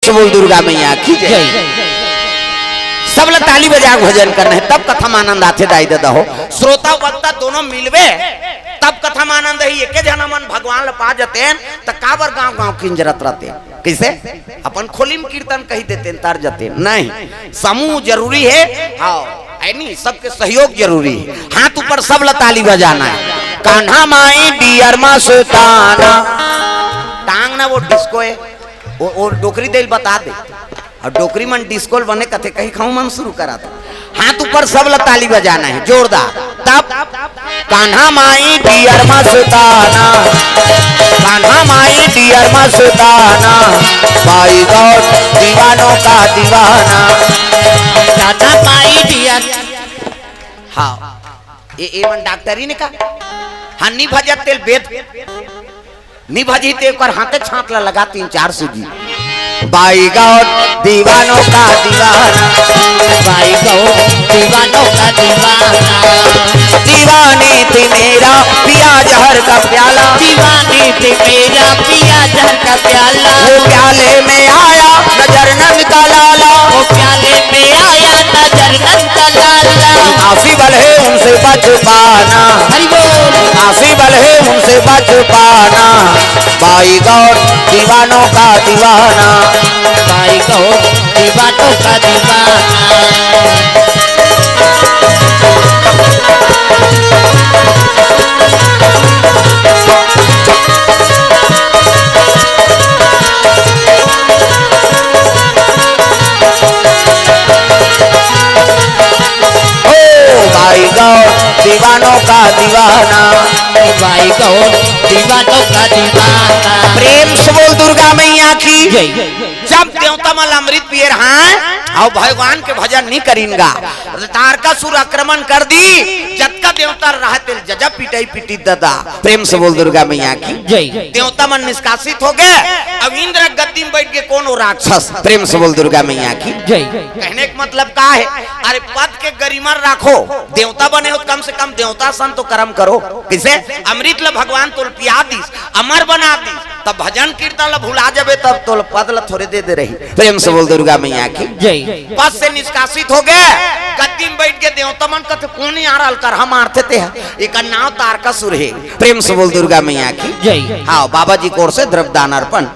से बोल दुर्गा मैया की जय। सब लोग ताली बजा भजन करना है तब कथा में आनंद आते दाई दादा हो श्रोता वक्ता दोनों मिलवे तब कथा में आनंद ही एक जना मन भगवान ल पा जते त काबर गांव गांव किंजरत रहते कैसे अपन खोली में कीर्तन कही देते तार जते नहीं समूह जरूरी है। हाँ नहीं सबके सहयोग जरूरी है। हाथ ऊपर सब ल ताली बजाना है। कान्हा माई डियर मस्ताना टांग ना वो डिस्को है वो डोकरी दिल बता दे और डोकरी मन डिस्कोल बने कथे कहीं खाऊं मन शुरू करा था। हाथ ऊपर सब ल ताली बजाना है जोरदार तब कान्हा माई डियर मस्ताना कान्हा माई डियर मस्ताना भाई गौर दीवानों का दीवाना कान्हा माई डियर। हाँ ये मन डॉक्टर ही ने कहा हाँ नी भजा तेल बेद नी भजी ते पर हाथे छांट लगा 3-4 सूजी बाई गौर दीवानों का दीवाना बाई गौर दीवानों का दीवाना दीवानी थी मेरा पिया जहर का प्याला दीवानी थी मेरा पिया जहर का प्याला वो प्याले में आया नजर नंद का लाला वो प्याले में आया नजर नंद का लाला आसी बल है उनसे बच पाना हरि बोल आसी बल है उनसे बच पाना बाई गौर दीवानों का दीवाना बाई गौर दीवानों का दीवाना। भाई गौर दीवानों का दीवाना भाई गौर दीवानों का दीवाना। प्रेम से बोल दुर्गा मैया की जय। जब देवता मल अमृत पिए हाँ और भगवान के भजन नहीं करेंगा तारका सुर आक्रमण कर दी जब का देवता रहते जजा पिटाई पिटी दादा। प्रेम से बोल दुर्गा मैया की जय। देवता मन निष्कासित हो गए अब इंद्र गद्दी में बैठ के कौन हो राक्षस। प्रेम से बोल दुर्गा मैया की जय। कहने का मतलब क्या है अरे पद के गरिमा रखो देवता बने हो कम से कम देवता सन तो कर्म करो किसे अमृत ल भगवान तोल पिया दीस अमर बना दीस तब भजन कीर्तन ल भुला जाबे तब तोल पद ल थोड़े दे रही। प्रेम से बोल दुर्गा मैया की जय। पद से निष्कासित हो गए गद्दी में बैठ के देवता मन कहते कौन आ रहा कर हम आरते थे एक नाव तारका सुर है। प्रेम से बोल दुर्गा मैया की जय। हाँ बाबा जी की ओर से द्रव्यदान अर्पण।